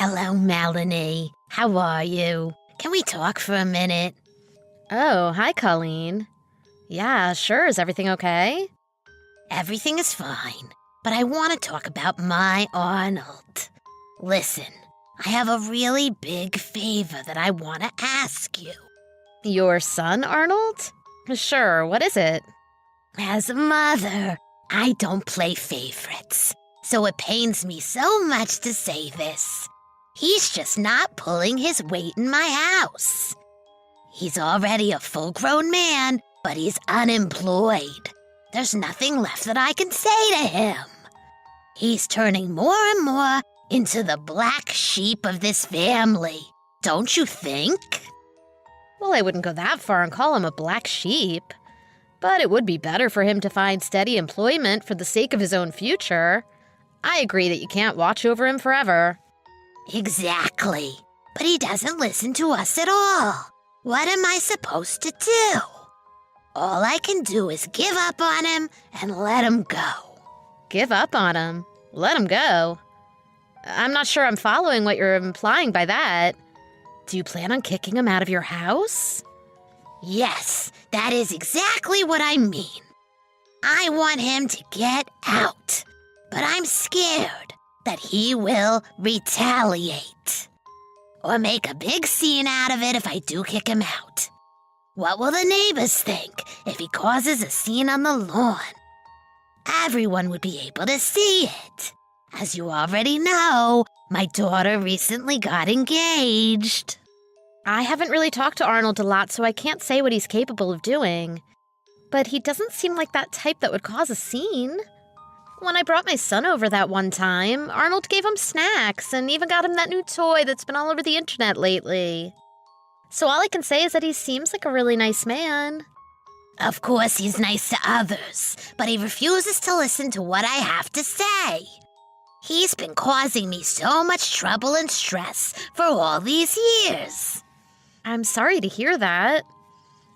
Hello, Melanie. How are you? Can we talk for a minute? Oh, hi, Colleen. Yeah, sure. Is everything okay? Everything is fine, but I want to talk about my Arnold. Listen, I have a really big favor that I want to ask you. Your son, Arnold? Sure, what is it? As a mother, I don't play favorites, so it pains me so much to say this. He's just not pulling his weight in my house. He's already a full-grown man, but he's unemployed. There's nothing left that I can say to him. He's turning more and more into the black sheep of this family, don't you think? Well, I wouldn't go that far and call him a black sheep. But it would be better for him to find steady employment for the sake of his own future. I agree that you can't watch over him forever. Exactly. But he doesn't listen to us at all. What am I supposed to do? All I can do is give up on him and let him go. Give up on him? Let him go? I'm not sure I'm following what you're implying by that. Do you plan on kicking him out of your house? Yes, that is exactly what I mean. I want him to get out, but I'm scared that he will retaliate or make a big scene out of it if I do kick him out. What will the neighbors think if he causes a scene on the lawn? Everyone would be able to see it. As you already know, my daughter recently got engaged. I haven't really talked to Arnold a lot, so I can't say what he's capable of doing. But he doesn't seem like that type that would cause a scene. When I brought my son over that one time, Arnold gave him snacks and even got him that new toy that's been all over the internet lately. So all I can say is that he seems like a really nice man. Of course he's nice to others, but he refuses to listen to what I have to say. He's been causing me so much trouble and stress for all these years. I'm sorry to hear that.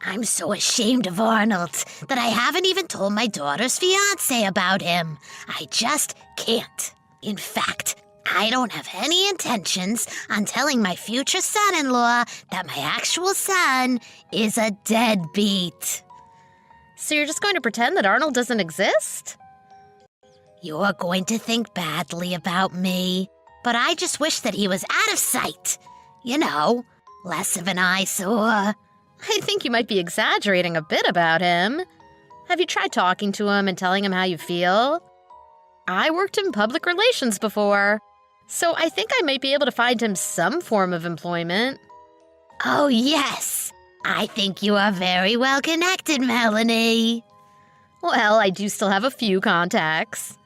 I'm so ashamed of Arnold that I haven't even told my daughter's fiancé about him. I just can't. In fact, I don't have any intentions on telling my future son-in-law that my actual son is a deadbeat. So you're just going to pretend that Arnold doesn't exist? You're going to think badly about me, but I just wish that he was out of sight. You know, less of an eyesore. I think you might be exaggerating a bit about him. Have you tried talking to him and telling him how you feel? I worked in public relations before, so I think I might be able to find him some form of employment. Oh, yes. I think you are very well connected, Melanie. Well, I do still have a few contacts.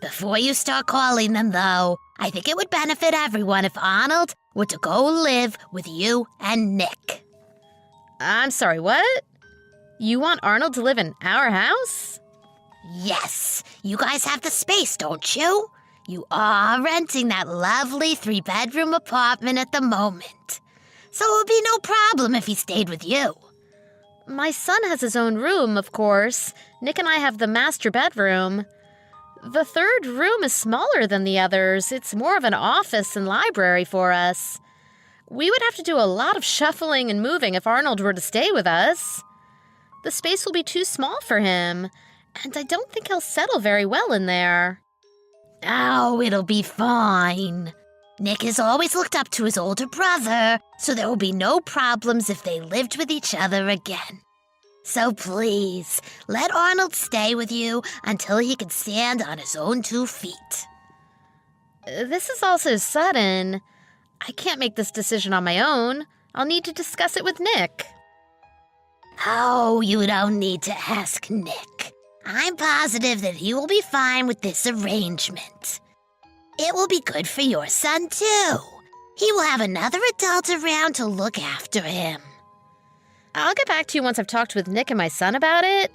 Before you start calling them, though, I think it would benefit everyone if Arnold were to go live with you and Nick. I'm sorry, what? You want Arnold to live in our house? Yes, you guys have the space, don't you? You are renting that lovely 3-bedroom apartment at the moment. So it would be no problem if he stayed with you. My son has his own room, of course. Nick and I have the master bedroom. The third room is smaller than the others. It's more of an office and library for us. We would have to do a lot of shuffling and moving if Arnold were to stay with us. The space will be too small for him, and I don't think he'll settle very well in there. Oh, it'll be fine. Nick has always looked up to his older brother, so there will be no problems if they lived with each other again. So please, let Arnold stay with you until he can stand on his own 2 feet. This is all so sudden. I can't make this decision on my own. I'll need to discuss it with Nick. Oh, you don't need to ask Nick. I'm positive that he will be fine with this arrangement. It will be good for your son, too. He will have another adult around to look after him. I'll get back to you once I've talked with Nick and my son about it.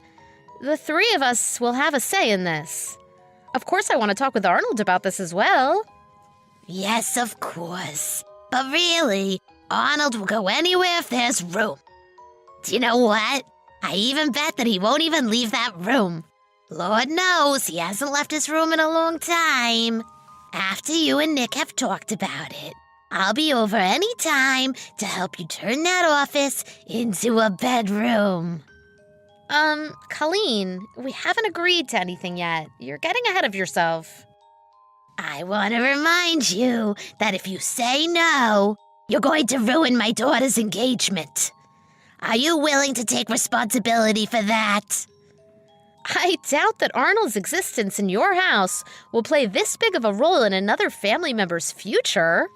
The 3 of us will have a say in this. Of course, I want to talk with Arnold about this as well. Yes, of course. But really, Arnold will go anywhere if there's room. Do you know what? I even bet that he won't even leave that room. Lord knows he hasn't left his room in a long time. After you and Nick have talked about it, I'll be over any time to help you turn that office into a bedroom. Colleen, we haven't agreed to anything yet. You're getting ahead of yourself. I want to remind you that if you say no, you're going to ruin my daughter's engagement. Are you willing to take responsibility for that? I doubt that Arnold's existence in your house will play this big of a role in another family member's future.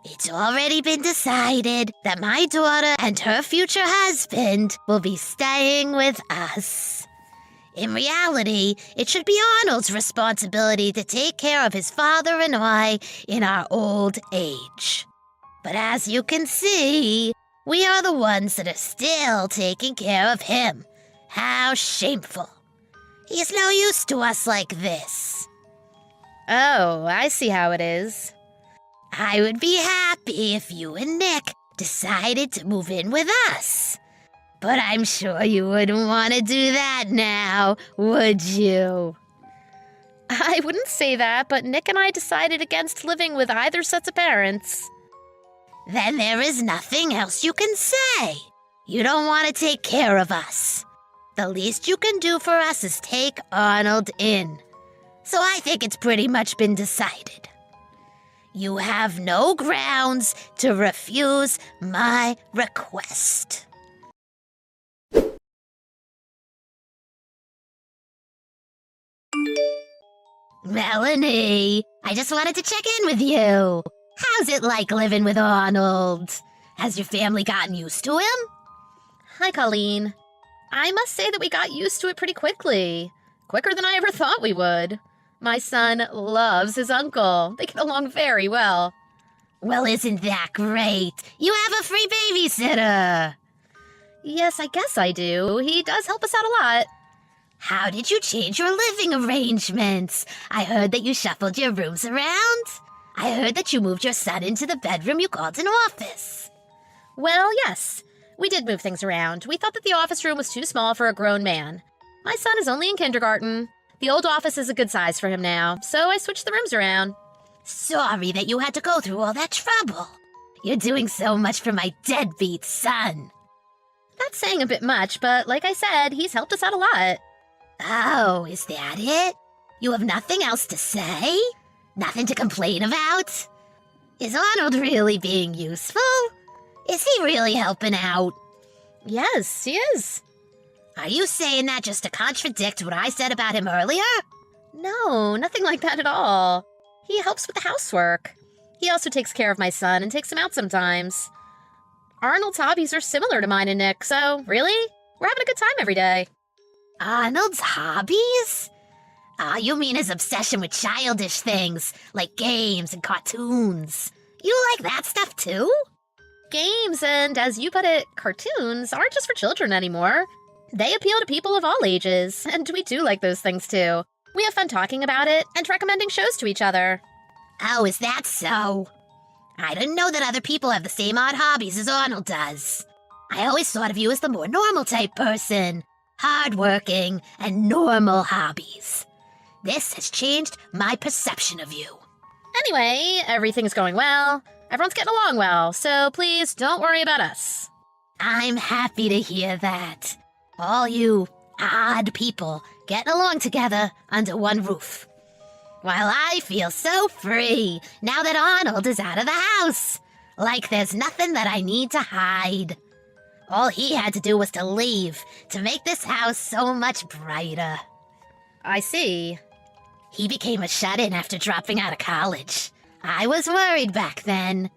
It's already been decided that my daughter and her future husband will be staying with us. In reality, it should be Arnold's responsibility to take care of his father and I in our old age. But as you can see, we are the ones that are still taking care of him. How shameful. He's no use to us like this. Oh, I see how it is. I would be happy if you and Nick decided to move in with us. But I'm sure you wouldn't want to do that now, would you? I wouldn't say that, but Nick and I decided against living with either sets of parents. Then there is nothing else you can say. You don't want to take care of us. The least you can do for us is take Arnold in. So I think it's pretty much been decided. You have no grounds to refuse my request. Melanie, I just wanted to check in with you. How's it like living with Arnold? Has your family gotten used to him? Hi, Colleen. I must say that we got used to it pretty quickly. Quicker than I ever thought we would. My son loves his uncle. They get along very well. Well, isn't that great? You have a free babysitter. Yes, I guess I do. He does help us out a lot. How did you change your living arrangements? I heard that you shuffled your rooms around. I heard that you moved your son into the bedroom you called an office. Well, yes. We did move things around. We thought that the office room was too small for a grown man. My son is only in kindergarten. The old office is a good size for him now, so I switched the rooms around. Sorry that you had to go through all that trouble. You're doing so much for my deadbeat son. That's saying a bit much, but like I said, he's helped us out a lot. Oh, is that it? You have nothing else to say? Nothing to complain about? Is Arnold really being useful? Is he really helping out? Yes, he is. Are you saying that just to contradict what I said about him earlier? No, nothing like that at all. He helps with the housework. He also takes care of my son and takes him out sometimes. Arnold's hobbies are similar to mine and Nick, so really, we're having a good time every day. Arnold's hobbies? You mean his obsession with childish things, like games and cartoons. You like that stuff too? Games and, as you put it, cartoons aren't just for children anymore. They appeal to people of all ages, and we do like those things too. We have fun talking about it and recommending shows to each other. Oh, is that so? I didn't know that other people have the same odd hobbies as Arnold does. I always thought of you as the more normal type person. Hardworking and normal hobbies. This has changed my perception of you. Anyway, everything's going well. Everyone's getting along well, so please don't worry about us. I'm happy to hear that. All you odd people getting along together under one roof. While I feel so free now that Arnold is out of the house. Like there's nothing that I need to hide. All he had to do was to leave to make this house so much brighter. I see. He became a shut-in after dropping out of college. I was worried back then.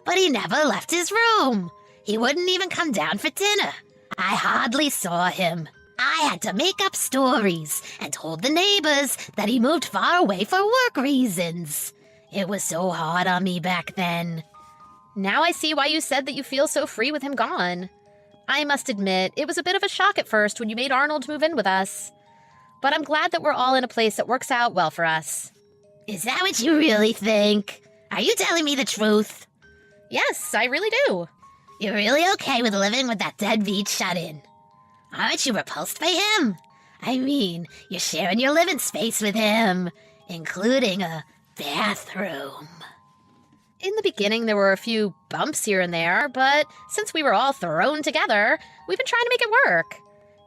But he never left his room. He wouldn't even come down for dinner. I hardly saw him. I had to make up stories and told the neighbors that he moved far away for work reasons. It was so hard on me back then. Now I see why you said that you feel so free with him gone. I must admit, it was a bit of a shock at first when you made Arnold move in with us. But I'm glad that we're all in a place that works out well for us. Is that what you really think? Are you telling me the truth? Yes, I really do. You're really okay with living with that deadbeat shut-in? Aren't you repulsed by him? I mean, you're sharing your living space with him, including a bathroom. In the beginning, there were a few bumps here and there, but since we were all thrown together, we've been trying to make it work.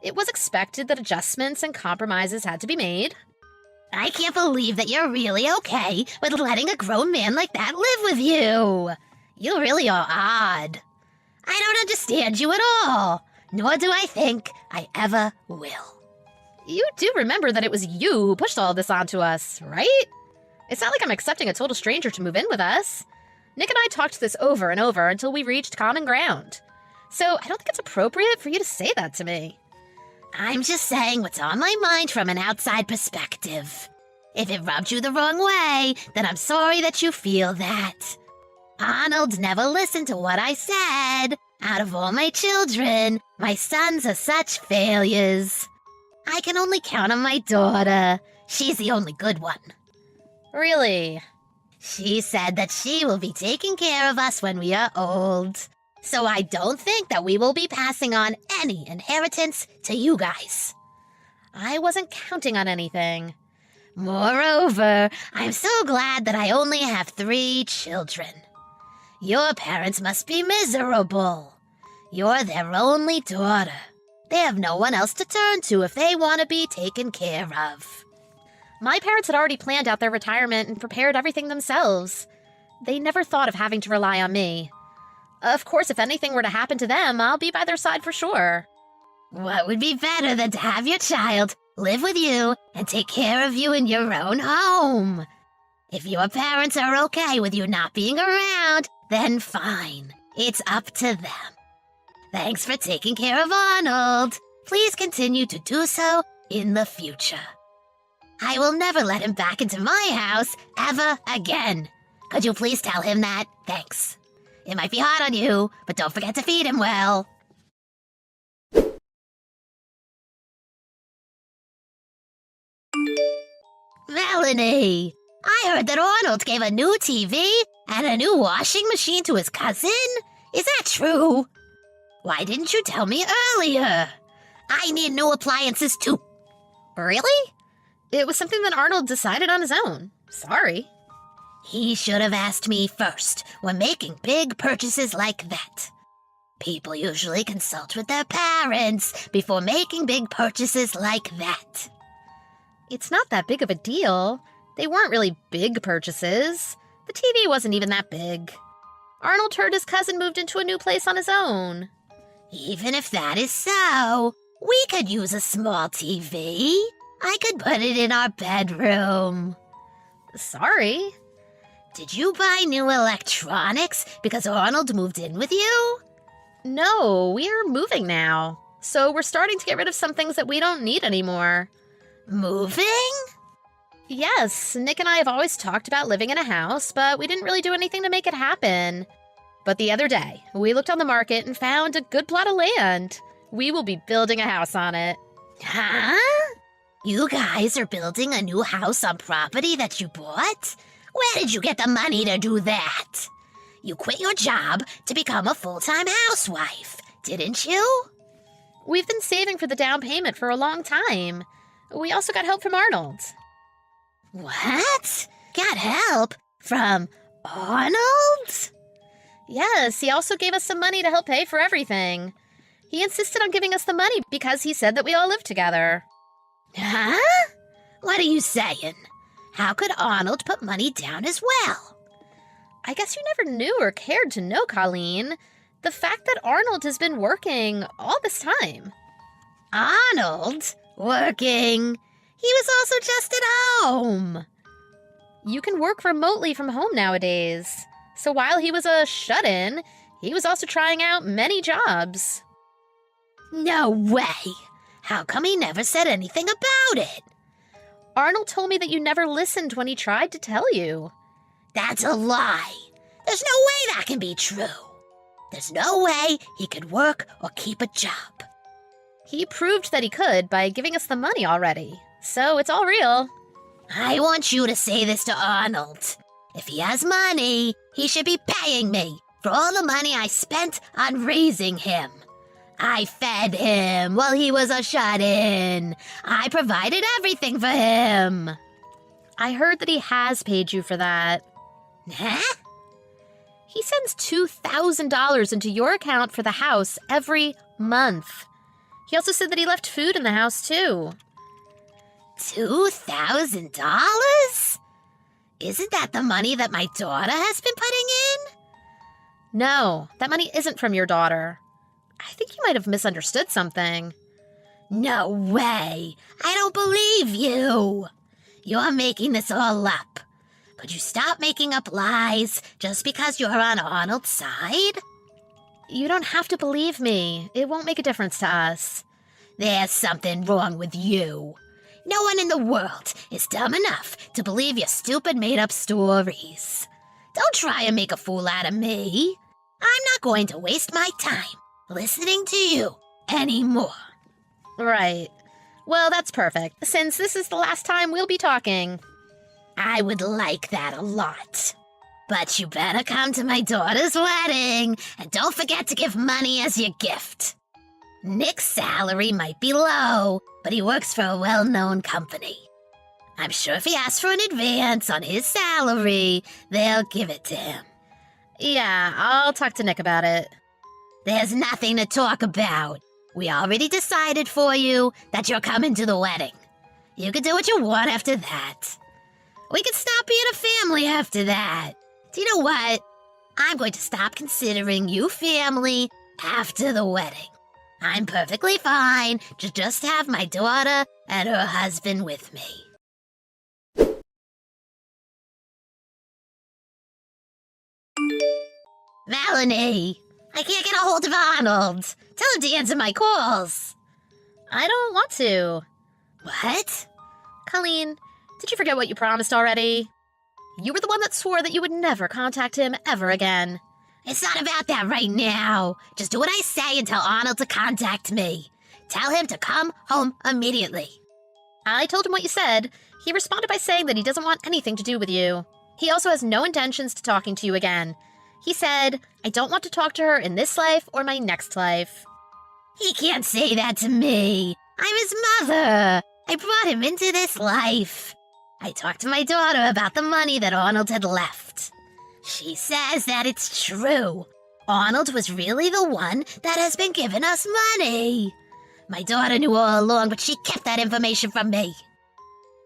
It was expected that adjustments and compromises had to be made. I can't believe that you're really okay with letting a grown man like that live with you. You really are odd. I don't understand you at all, nor do I think I ever will. You do remember that it was you who pushed all this onto us, right? It's not like I'm accepting a total stranger to move in with us. Nick and I talked this over and over until we reached common ground. So I don't think it's appropriate for you to say that to me. I'm just saying what's on my mind from an outside perspective. If it rubbed you the wrong way, then I'm sorry that you feel that. Arnold never listened to what I said. Out of all my children, my sons are such failures. I can only count on my daughter. She's the only good one. Really? She said that she will be taking care of us when we are old. So I don't think that we will be passing on any inheritance to you guys. I wasn't counting on anything. Moreover, I'm so glad that I only have 3 children. Your parents must be miserable. You're their only daughter. They have no one else to turn to if they want to be taken care of. My parents had already planned out their retirement and prepared everything themselves. They never thought of having to rely on me. Of course, if anything were to happen to them, I'll be by their side for sure. What would be better than to have your child live with you and take care of you in your own home? If your parents are okay with you not being around, then fine. It's up to them. Thanks for taking care of Arnold. Please continue to do so in the future. I will never let him back into my house ever again. Could you please tell him that? Thanks. It might be hard on you, but don't forget to feed him well. Melanie, I heard that Arnold gave a new TV and a new washing machine to his cousin. Is that true? Why didn't you tell me earlier? I need new appliances too. Really? It was something that Arnold decided on his own. Sorry. He should have asked me first when making big purchases like that. People usually consult with their parents before making big purchases like that. It's not that big of a deal. They weren't really big purchases. The TV wasn't even that big. Arnold heard his cousin moved into a new place on his own. Even if that is so, we could use a small TV. I could put it in our bedroom. Sorry. Did you buy new electronics because Arnold moved in with you? No, we're moving now. So we're starting to get rid of some things that we don't need anymore. Moving? Yes, Nick and I have always talked about living in a house, but we didn't really do anything to make it happen. But the other day, we looked on the market and found a good plot of land. We will be building a house on it. Huh? You guys are building a new house on property that you bought? Where did you get the money to do that? You quit your job to become a full-time housewife, didn't you? We've been saving for the down payment for a long time. We also got help from Arnold. What? Got help? From Arnold? Yes, he also gave us some money to help pay for everything. He insisted on giving us the money because he said that we all live together. Huh? What are you saying? How could Arnold put money down as well? I guess you never knew or cared to know, Colleen. The fact that Arnold has been working all this time. Arnold? Working? He was also just at home. You can work remotely from home nowadays. So while he was a shut-in, he was also trying out many jobs. No way! How come he never said anything about it? Arnold told me that you never listened when he tried to tell you. That's a lie. There's no way that can be true. There's no way he could work or keep a job. He proved that he could by giving us the money already. So it's all real. I want you to say this to Arnold. If he has money, he should be paying me for all the money I spent on raising him. I fed him while he was a shut-in. I provided everything for him. I heard that he has paid you for that. Huh? He sends $2,000 into your account for the house every month. He also said that he left food in the house, too. $2,000? Isn't that the money that my daughter has been putting in? No, that money isn't from your daughter. I think you might have misunderstood something. No way! I don't believe you! You're making this all up. Could you stop making up lies just because you're on Arnold's side? You don't have to believe me. It won't make a difference to us. There's something wrong with you. No one in the world is dumb enough to believe your stupid made-up stories. Don't try and make a fool out of me. I'm not going to waste my time listening to you anymore. Right. Well, that's perfect, since this is the last time we'll be talking. I would like that a lot. But you better come to my daughter's wedding, and don't forget to give money as your gift. Nick's salary might be low, but he works for a well-known company. I'm sure if he asks for an advance on his salary, they'll give it to him. Yeah, I'll talk to Nick about it. There's nothing to talk about. We already decided for you that you're coming to the wedding. You can do what you want after that. We can stop being a family after that. Do you know what? I'm going to stop considering you family after the wedding. I'm perfectly fine to just have my daughter and her husband with me. Melanie, I can't get a hold of Arnold. Tell him to answer my calls. I don't want to. What? Colleen, did you forget what you promised already? You were the one that swore that you would never contact him ever again. It's not about that right now. Just do what I say and tell Arnold to contact me. Tell him to come home immediately. I told him what you said. He responded by saying that he doesn't want anything to do with you. He also has no intentions to talking to you again. He said, I don't want to talk to her in this life or my next life. He can't say that to me. I'm his mother. I brought him into this life. I talked to my daughter about the money that Arnold had left. She says that it's true. Arnold was really the one that has been giving us money. My daughter knew all along, but she kept that information from me.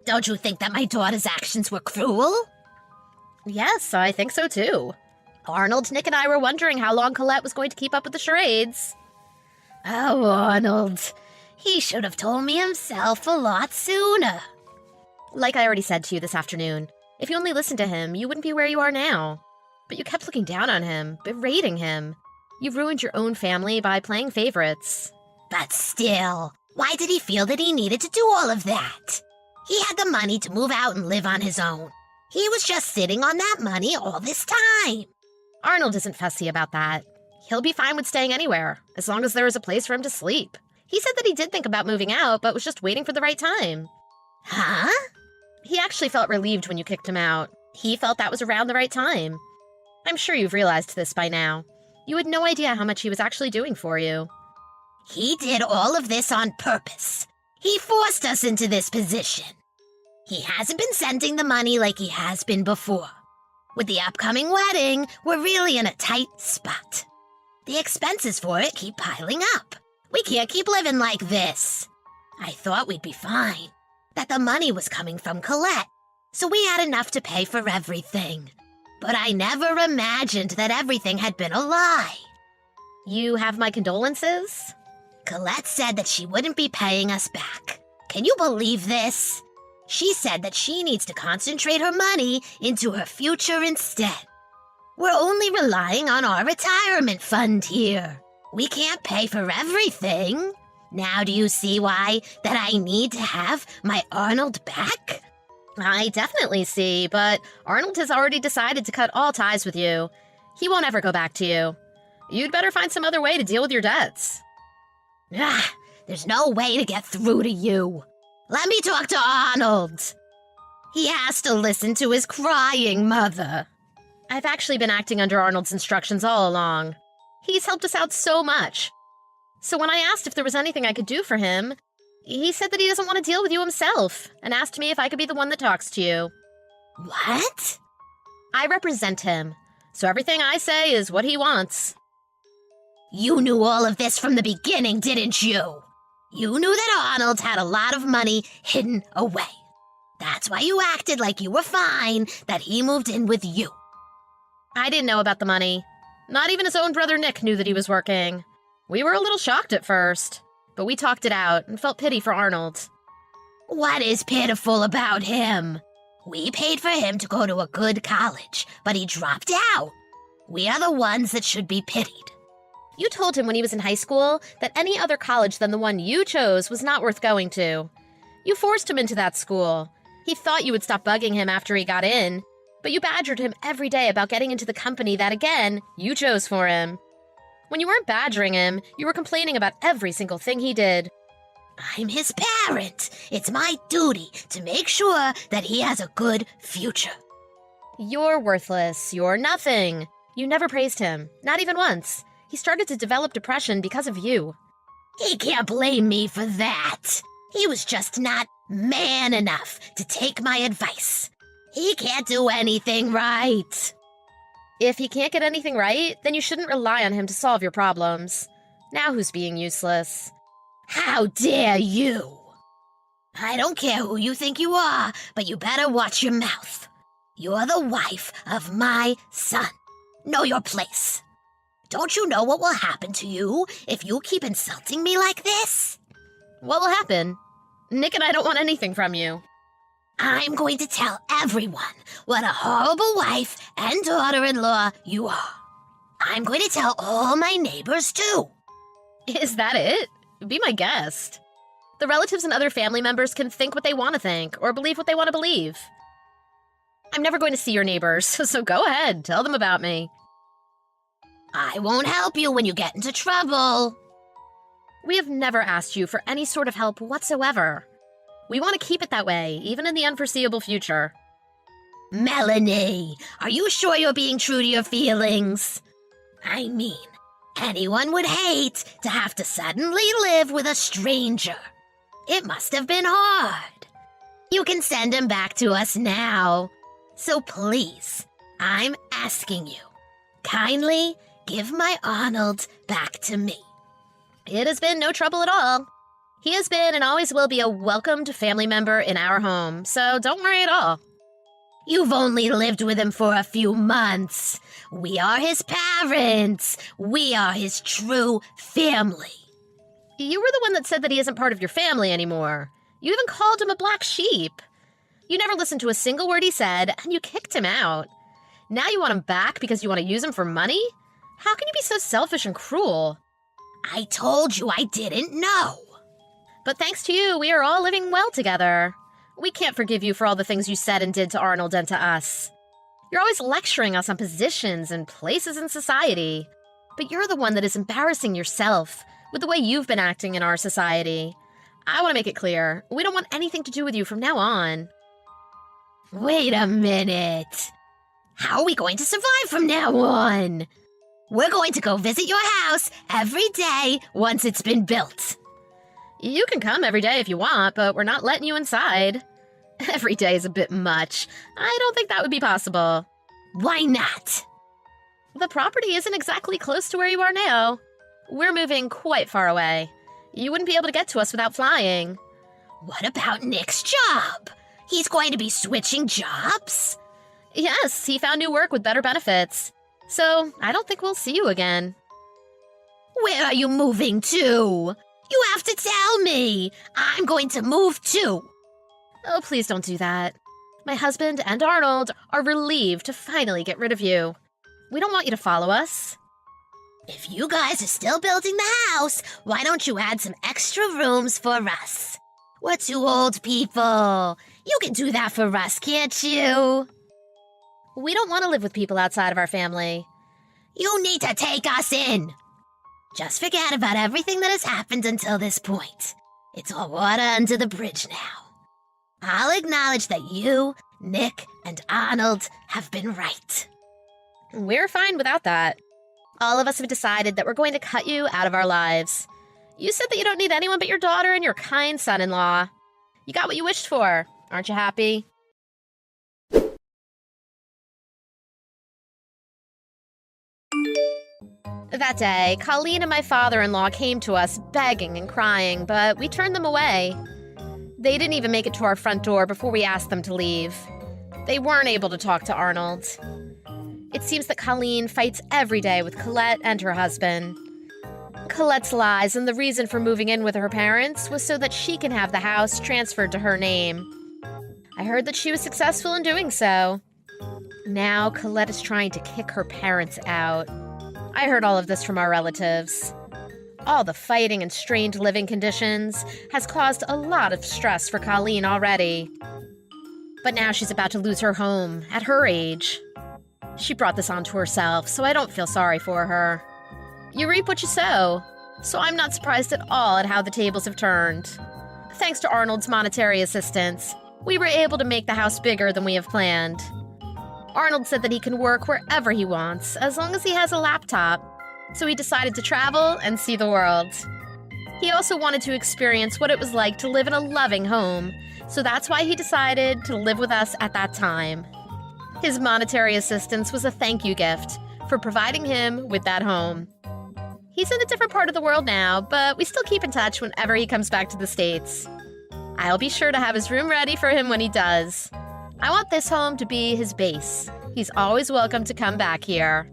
Don't you think that my daughter's actions were cruel? Yes, I think so too. Arnold, Nick, and I were wondering how long Colette was going to keep up with the charades. Oh, Arnold. He should have told me himself a lot sooner. Like I already said to you this afternoon, if you only listened to him, you wouldn't be where you are now. But you kept looking down on him, berating him. You ruined your own family by playing favorites. But still, why did he feel that he needed to do all of that? He had the money to move out and live on his own. He was just sitting on that money all this time. Arnold isn't fussy about that. He'll be fine with staying anywhere, as long as there is a place for him to sleep. He said that he did think about moving out, but was just waiting for the right time. Huh? He actually felt relieved when you kicked him out. He felt that was around the right time. I'm sure you've realized this by now. You had no idea how much he was actually doing for you. He did all of this on purpose. He forced us into this position. He hasn't been sending the money like he has been before. With the upcoming wedding, we're really in a tight spot. The expenses for it keep piling up. We can't keep living like this. I thought we'd be fine, that the money was coming from Colette, so we had enough to pay for everything. But I never imagined that everything had been a lie. You have my condolences? Colette said that she wouldn't be paying us back. Can you believe this? She said that she needs to concentrate her money into her future instead. We're only relying on our retirement fund here. We can't pay for everything. Now do you see why that I need to have my Arnold back? I definitely see, but Arnold has already decided to cut all ties with you. He won't ever go back to you. You'd better find some other way to deal with your debts. There's no way to get through to you. Let me talk to Arnold. He has to listen to his crying mother. I've actually been acting under Arnold's instructions all along. He's helped us out so much. So when I asked if there was anything I could do for him, he said that he doesn't want to deal with you himself, and asked me if I could be the one that talks to you. What? I represent him, so everything I say is what he wants. You knew all of this from the beginning, didn't you? You knew that Arnold had a lot of money hidden away. That's why you acted like you were fine, that he moved in with you. I didn't know about the money. Not even his own brother Nick knew that he was working. We were a little shocked at first, but we talked it out and felt pity for Arnold. What is pitiful about him? We paid for him to go to a good college, but he dropped out. We are the ones that should be pitied. You told him when he was in high school that any other college than the one you chose was not worth going to. You forced him into that school. He thought you would stop bugging him after he got in, but you badgered him every day about getting into the company that, again, you chose for him. When you weren't badgering him, you were complaining about every single thing he did. I'm his parent. It's my duty to make sure that he has a good future. You're worthless. You're nothing. You never praised him, not even once. He started to develop depression because of you. He can't blame me for that. He was just not man enough to take my advice. He can't do anything right. If he can't get anything right, then you shouldn't rely on him to solve your problems. Now who's being useless? How dare you? I don't care who you think you are, but you better watch your mouth. You're the wife of my son. Know your place. Don't you know what will happen to you if you keep insulting me like this? What will happen? Nick and I don't want anything from you. I'm going to tell everyone what a horrible wife and daughter-in-law you are. I'm going to tell all my neighbors, too. Is that it? Be my guest. The relatives and other family members can think what they want to think or believe what they want to believe. I'm never going to see your neighbors, so go ahead, tell them about me. I won't help you when you get into trouble. We have never asked you for any sort of help whatsoever. We want to keep it that way, even in the unforeseeable future. Melanie, are you sure you're being true to your feelings? I mean, anyone would hate to have to suddenly live with a stranger. It must have been hard. You can send him back to us now. So please, I'm asking you, kindly give my Arnold back to me. It has been no trouble at all. He has been and always will be a welcomed family member in our home, so don't worry at all. You've only lived with him for a few months. We are his parents. We are his true family. You were the one that said that he isn't part of your family anymore. You even called him a black sheep. You never listened to a single word he said, and you kicked him out. Now you want him back because you want to use him for money? How can you be so selfish and cruel? I told you I didn't know. But thanks to you, we are all living well together. We can't forgive you for all the things you said and did to Arnold and to us. You're always lecturing us on positions and places in society. But you're the one that is embarrassing yourself with the way you've been acting in our society. I want to make it clear, we don't want anything to do with you from now on. Wait a minute. How are we going to survive from now on? We're going to go visit your house every day once it's been built. You can come every day if you want, but we're not letting you inside. Every day is a bit much. I don't think that would be possible. Why not? The property isn't exactly close to where you are now. We're moving quite far away. You wouldn't be able to get to us without flying. What about Nick's job? He's going to be switching jobs? Yes, he found new work with better benefits. So, I don't think we'll see you again. Where are you moving to? You have to tell me. I'm going to move too. Oh, please don't do that. My husband and Arnold are relieved to finally get rid of you. We don't want you to follow us. If you guys are still building the house, why don't you add some extra rooms for us? We're two old people. You can do that for us, can't you? We don't want to live with people outside of our family. You need to take us in. Just forget about everything that has happened until this point. It's all water under the bridge now. I'll acknowledge that you, Nick, and Arnold have been right. We're fine without that. All of us have decided that we're going to cut you out of our lives. You said that you don't need anyone but your daughter and your kind son-in-law. You got what you wished for. Aren't you happy? That day, Colleen and my father-in-law came to us begging and crying, but we turned them away. They didn't even make it to our front door before we asked them to leave. They weren't able to talk to Arnold. It seems that Colleen fights every day with Colette and her husband. Colette's lies and the reason for moving in with her parents was so that she can have the house transferred to her name. I heard that she was successful in doing so. Now Colette is trying to kick her parents out. I heard all of this from our relatives. All the fighting and strained living conditions has caused a lot of stress for Colleen already. But now she's about to lose her home at her age. She brought this onto herself, so I don't feel sorry for her. You reap what you sow, so I'm not surprised at all at how the tables have turned. Thanks to Arnold's monetary assistance, we were able to make the house bigger than we have planned. Arnold said that he can work wherever he wants, as long as he has a laptop, so he decided to travel and see the world. He also wanted to experience what it was like to live in a loving home, so that's why he decided to live with us at that time. His monetary assistance was a thank you gift for providing him with that home. He's in a different part of the world now, but we still keep in touch whenever he comes back to the States. I'll be sure to have his room ready for him when he does. I want this home to be his base. He's always welcome to come back here.